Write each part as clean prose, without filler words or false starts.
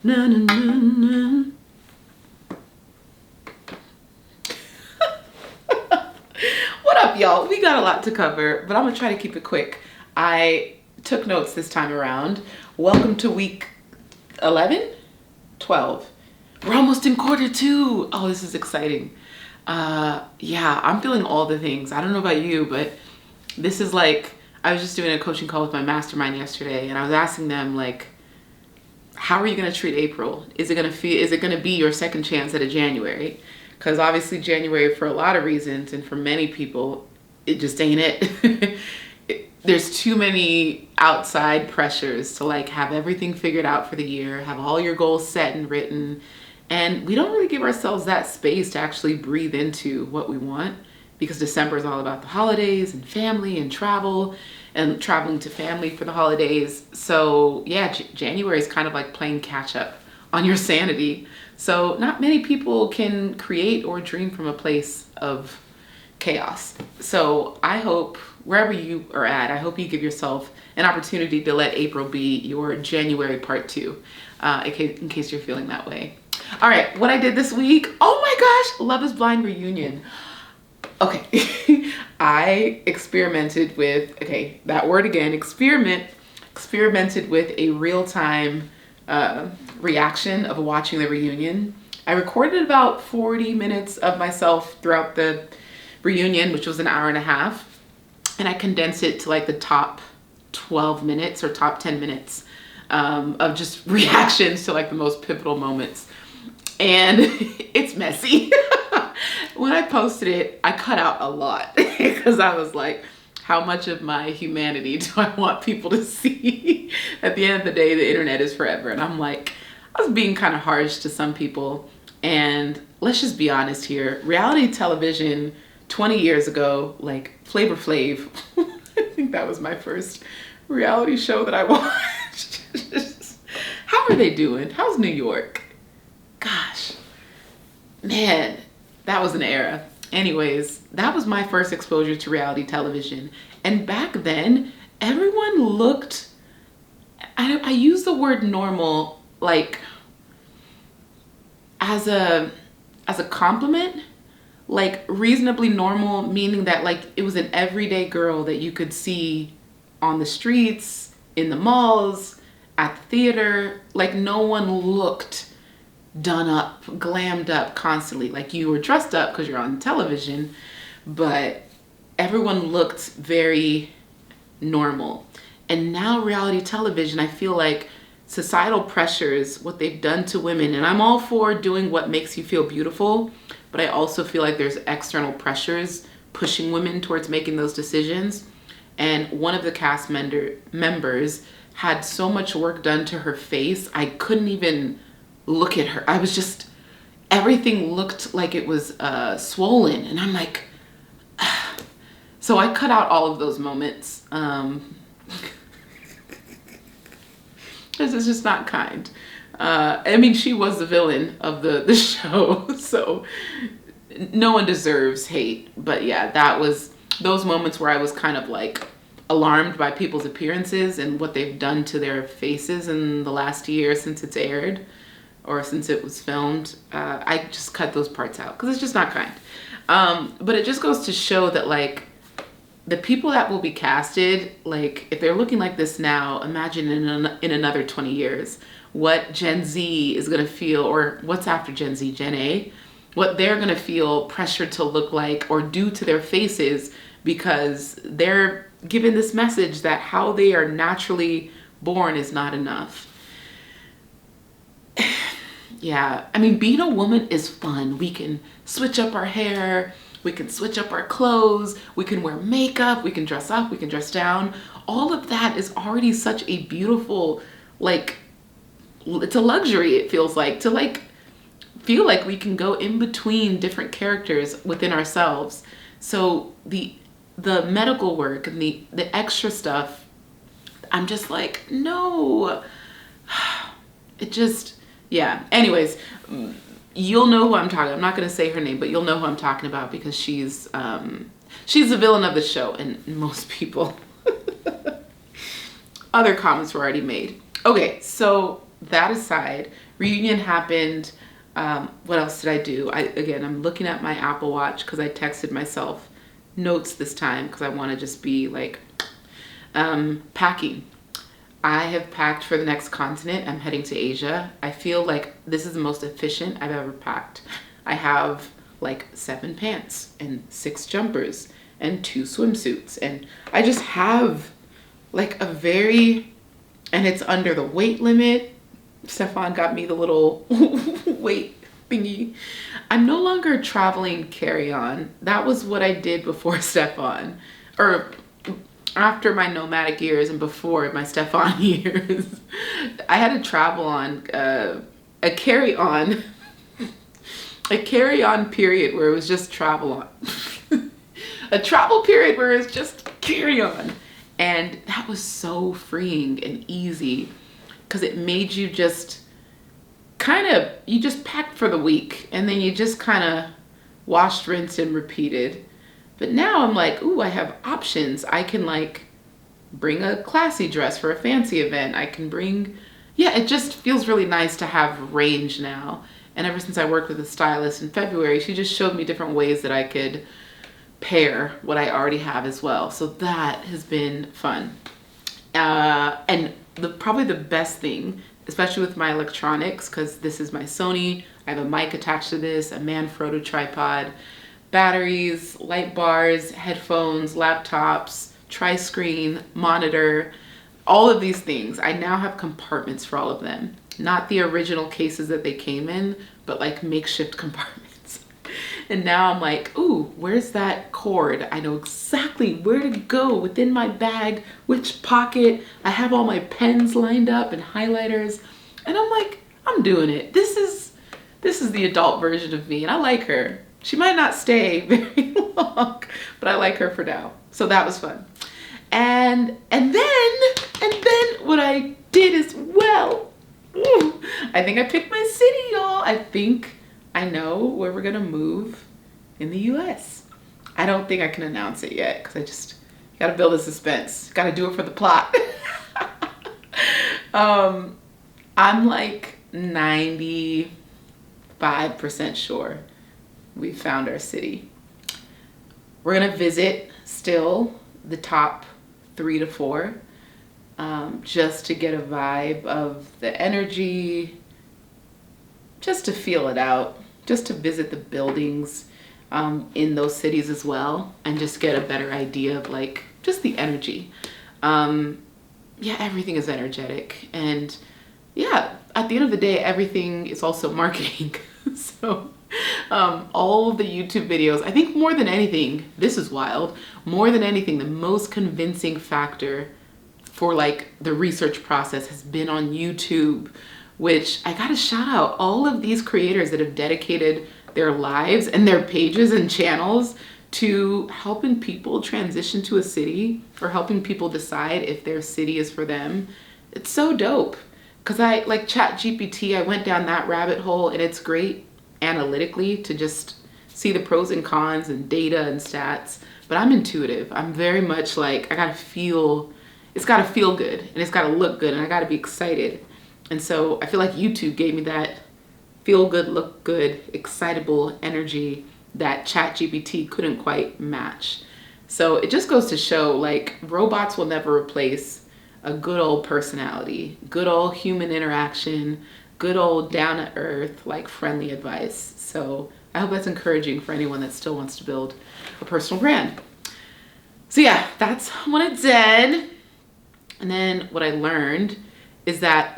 Na, na, na, na. What up, y'all? We got a lot to cover, but I'm gonna try to keep it quick. I took notes this time around. Welcome to week 11? 12. We're almost in quarter 2. Oh, this is exciting. Yeah, I'm feeling all the things. I don't know about you, but this is like, I was just doing a coaching call with my mastermind yesterday, and I was asking them, like, how are you going to treat April? Is it going to be your second chance at a January? Because obviously January, for a lot of reasons, and for many people, it just ain't it. There's too many outside pressures to like have everything figured out for the year, have all your goals set and written, and we don't really give ourselves that space to actually breathe into what we want, because December is all about the holidays and family and travel and traveling to family for the holidays. So yeah, January is kind of like playing catch up on your sanity. So not many people can create or dream from a place of chaos. So I hope wherever you are at, I hope you give yourself an opportunity to let April be your January part 2, in case you're feeling that way. All right, what I did this week. Oh my gosh, Love is Blind reunion. Okay, I experimented with, that word again, experimented with a real-time reaction of watching the reunion. I recorded about 40 minutes of myself throughout the reunion, which was an hour and a half, and I condensed it to like the top 12 minutes or top 10 minutes of just reactions to like the most pivotal moments. And it's messy. When I posted it, I cut out a lot because I was like, how much of my humanity do I want people to see? At the end of the day, the internet is forever. And I'm like, I was being kind of harsh to some people. And let's just be honest here. Reality television 20 years ago, like Flavor Flav, I think that was my first reality show that I watched. How are they doing? How's New York? Gosh, man, that was an era. Anyways, that was my first exposure to reality television. And back then, everyone looked, I use the word normal like as a compliment, like reasonably normal, meaning that like it was an everyday girl that you could see on the streets, in the malls, at the theater. Like no one looked done up, glammed up constantly. Like you were dressed up because you're on television, but everyone looked very normal. And now reality television, I feel like societal pressures, what they've done to women, and I'm all for doing what makes you feel beautiful, but I also feel like there's external pressures pushing women towards making those decisions. And one of the cast members had so much work done to her face, I couldn't even look at her. I was just, everything looked like it was swollen, and I'm like, so I cut out all of those moments. This is just not kind. I mean, she was the villain of the show, so no one deserves hate. But yeah, that was those moments where I was kind of like alarmed by people's appearances and what they've done to their faces in the last year since it's aired or since it was filmed. I just cut those parts out because it's just not kind. But it just goes to show that like the people that will be casted, like if they're looking like this now, imagine in another 20 years, what Gen Z is gonna feel, or what's after Gen Z, Gen A, what they're gonna feel pressured to look like or do to their faces because they're given this message that how they are naturally born is not enough. Yeah, I mean, being a woman is fun. We can switch up our hair, we can switch up our clothes, we can wear makeup, we can dress up, we can dress down. All of that is already such a beautiful, like, it's a luxury, it feels like, to like feel like we can go in between different characters within ourselves. So the medical work and the extra stuff, I'm just like, no. It just, yeah. Anyways, you'll know who I'm talking. I'm not going to say her name, but you'll know who I'm talking about because she's the villain of the show, and most people. Other comments were already made. Okay, so that aside, reunion happened. What else did I do? I'm looking at my Apple Watch because I texted myself notes this time because I want to just be like packing. I have packed for the next continent. I'm heading to Asia. I feel like this is the most efficient I've ever packed. I have like 7 pants and 6 jumpers and 2 swimsuits. And I just have like and it's under the weight limit. Stefan got me the little weight thingy. I'm no longer traveling carry-on. That was what I did before Stefan, or after my nomadic years and before my Stefan years. I had to travel on a carry-on period where it was just travel on. A travel period where it was just carry-on. And that was so freeing and easy because it made you just you just packed for the week and then you just kind of washed, rinsed, and repeated. But now I'm like, ooh, I have options. I can like bring a classy dress for a fancy event. I can bring, it just feels really nice to have range now. And ever since I worked with a stylist in February, she just showed me different ways that I could pair what I already have as well. So that has been fun. And probably the best thing, especially with my electronics, because this is my Sony, I have a mic attached to this, a Manfrotto tripod, batteries, light bars, headphones, laptops, tri-screen, monitor, all of these things. I now have compartments for all of them. Not the original cases that they came in, but like makeshift compartments. And now I'm like, ooh, where's that cord? I know exactly where to go within my bag, which pocket. I have all my pens lined up and highlighters. And I'm like, I'm doing it. This is the adult version of me, and I like her. She might not stay very long, but I like her for now. So that was fun. And then what I did as well, I think I picked my city, y'all. I think I know where we're gonna move in the US. I don't think I can announce it yet because I just gotta build a suspense. Gotta do it for the plot. I'm like 95% sure we found our city. We're gonna visit still the top 3 to 4, just to get a vibe of the energy, just to feel it out, just to visit the buildings in those cities as well, and just get a better idea of like just the energy. Everything is energetic, and at the end of the day, everything is also marketing. So all of the YouTube videos, I think more than anything, this is wild, more than anything, the most convincing factor for like the research process has been on YouTube, which I gotta shout out all of these creators that have dedicated their lives and their pages and channels to helping people transition to a city or helping people decide if their city is for them. It's so dope. Because I like ChatGPT, I went down that rabbit hole, and it's great analytically to just see the pros and cons and data and stats. But I'm intuitive. I'm very much like, it's gotta feel good, and it's gotta look good, and I gotta be excited. And so I feel like YouTube gave me that feel good, look good, excitable energy that ChatGPT couldn't quite match. So it just goes to show like robots will never replace a good old personality, good old human interaction, good old down to earth, like friendly advice. So I hope that's encouraging for anyone that still wants to build a personal brand. So that's what I did. And then what I learned is that,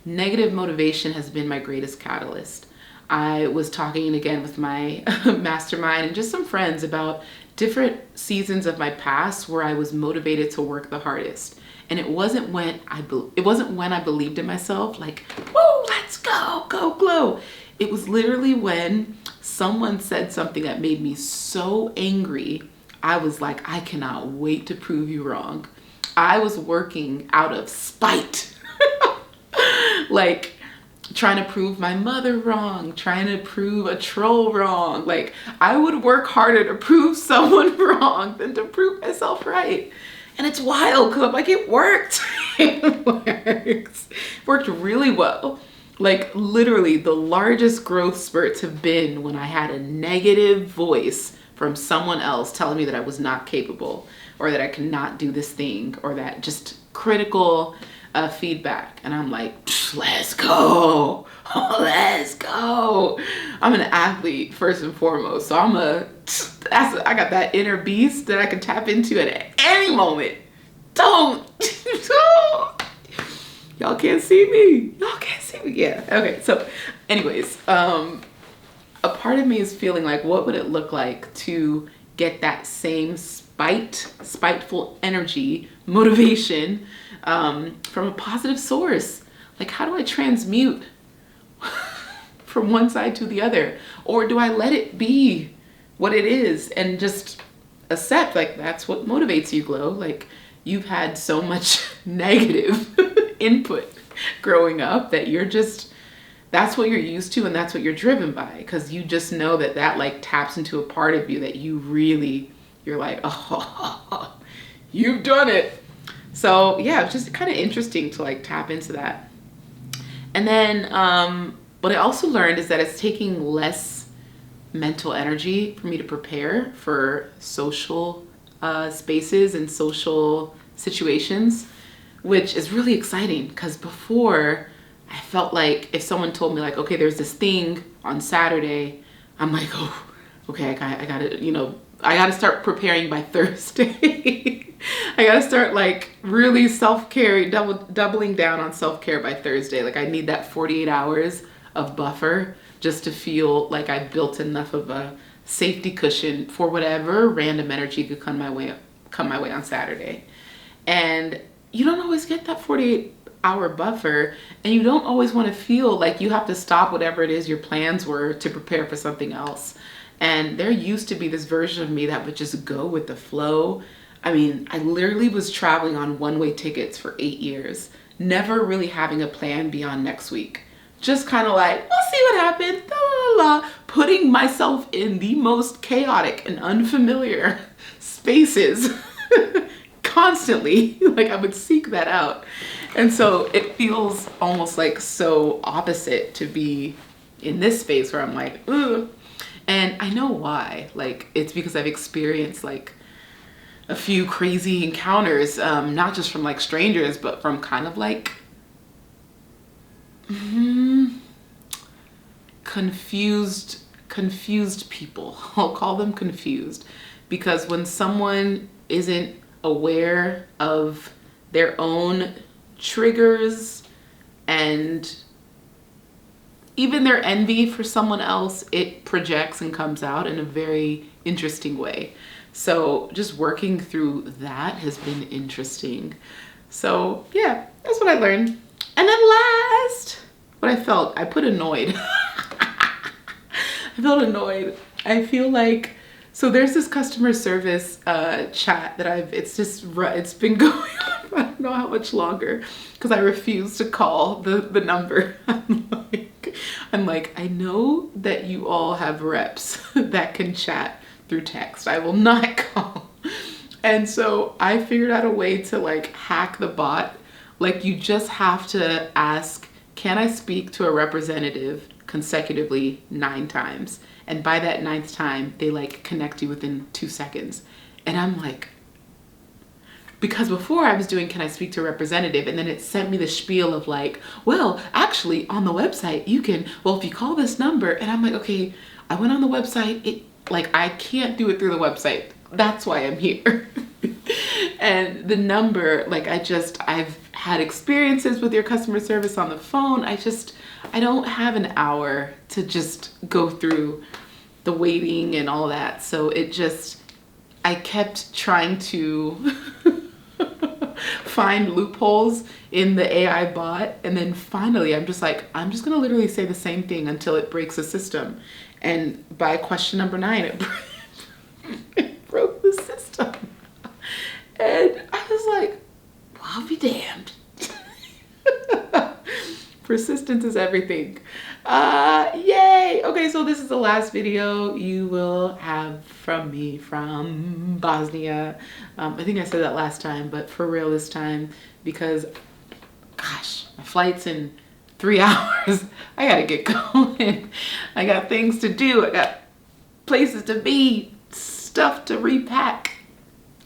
negative motivation has been my greatest catalyst. I was talking again with my mastermind and just some friends about different seasons of my past where I was motivated to work the hardest. And it wasn't when I believed in myself, like, woo, let's go, go glow. It was literally when someone said something that made me so angry. I was like, I cannot wait to prove you wrong. I was working out of spite. Like trying to prove my mother wrong, trying to prove a troll wrong. Like I would work harder to prove someone wrong than to prove myself right. And it's wild because I'm like, it worked. It works. Worked really well. Like literally the largest growth spurts have been when I had a negative voice from someone else telling me that I was not capable or that I could not do this thing or that just critical feedback. And I'm like, let's go. Let's go. I'm an athlete first and foremost. So I got that inner beast that I can tap into at any moment. Don't. Y'all can't see me. Y'all can't see me. Yeah. Okay. So anyways, a part of me is feeling like, what would it look like to get that same spiteful energy, motivation, from a positive source? Like, how do I transmute from one side to the other? Or do I let it be what it is and just accept, like, that's what motivates you, Glow? Like, you've had so much negative input growing up that that's what you're used to and that's what you're driven by, because you just know that like taps into a part of you that you're like, oh, you've done it. So yeah, it's just kind of interesting to like tap into that. And then what I also learned is that it's taking less mental energy for me to prepare for social spaces and social situations, which is really exciting, because before I felt like if someone told me like, okay, there's this thing on Saturday, I'm like, oh, okay, I gotta start preparing by Thursday. I gotta start like really self-care, doubling down on self-care by Thursday. Like I need that 48 hours of buffer just to feel like I built enough of a safety cushion for whatever random energy could come my way on Saturday. And you don't always get that 48-hour buffer, and you don't always want to feel like you have to stop whatever it is your plans were to prepare for something else. And there used to be this version of me that would just go with the flow. I mean, I literally was traveling on one-way tickets for 8 years, never really having a plan beyond next week. Just kind of like, we'll see what happens, la, la, la, putting myself in the most chaotic and unfamiliar spaces constantly. Like I would seek that out. And so it feels almost like so opposite to be in this space where I'm like, ugh. And I know why. Like, it's because I've experienced like a few crazy encounters, not just from like strangers, but from kind of like confused people. I'll call them confused, because when someone isn't aware of their own triggers and even their envy for someone else, it projects and comes out in a very interesting way. So just working through that has been interesting. So yeah, that's what I learned. And then last, what I put annoyed. I felt annoyed. I feel like, so there's this customer service chat that it's been going on for I don't know how much longer, because I refuse to call the number. I'm like, I know that you all have reps that can chat through text. I will not call. And so I figured out a way to like hack the bot. Like you just have to ask, can I speak to a representative consecutively 9 times? And by that 9th time, they like connect you within 2 seconds. And I'm like, because before I was doing, can I speak to a representative? And then it sent me the spiel of like, well, actually on the website, you can, well, if you call this number, and I'm like, okay, I went on the website. I can't do it through the website. That's why I'm here. And the number, like I've had experiences with your customer service on the phone. I don't have an hour to just go through the waiting and all that. So I kept trying to find loopholes in the AI bot. And then finally, I'm just gonna literally say the same thing until it breaks the system. And by question number 9, it broke the system. And I was like, well, I'll be damned. Persistence is everything. Yay! Okay, so this is the last video you will have from me from Bosnia. I think I said that last time, but for real this time, because gosh, my flight's in 3 hours. I gotta get going. I got things to do. I got places to be, stuff to repack.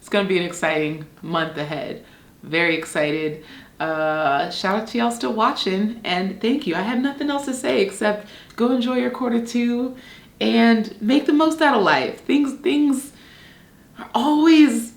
It's gonna be an exciting month ahead. Very excited. Shout out to y'all still watching, and thank you. I have nothing else to say except go enjoy your Q2 and make the most out of life. Things are always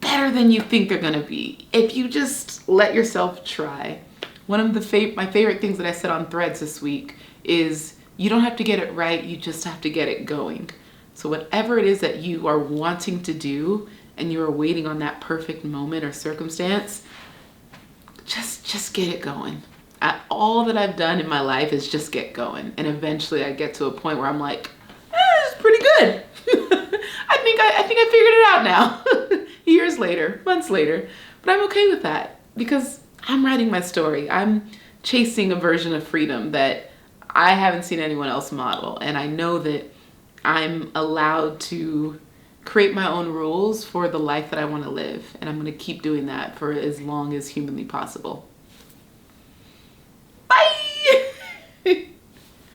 better than you think they're gonna be if you just let yourself try. One of my favorite things that I said on Threads this week is you don't have to get it right, you just have to get it going. So whatever it is that you are wanting to do and you are waiting on that perfect moment or circumstance, just get it going. All that I've done in my life is just get going. And eventually I get to a point where I'm like, it's pretty good. I think I figured it out now. Years later, months later. But I'm okay with that because I'm writing my story. I'm chasing a version of freedom that I haven't seen anyone else model. And I know that I'm allowed to create my own rules for the life that I want to live. And I'm going to keep doing that for as long as humanly possible.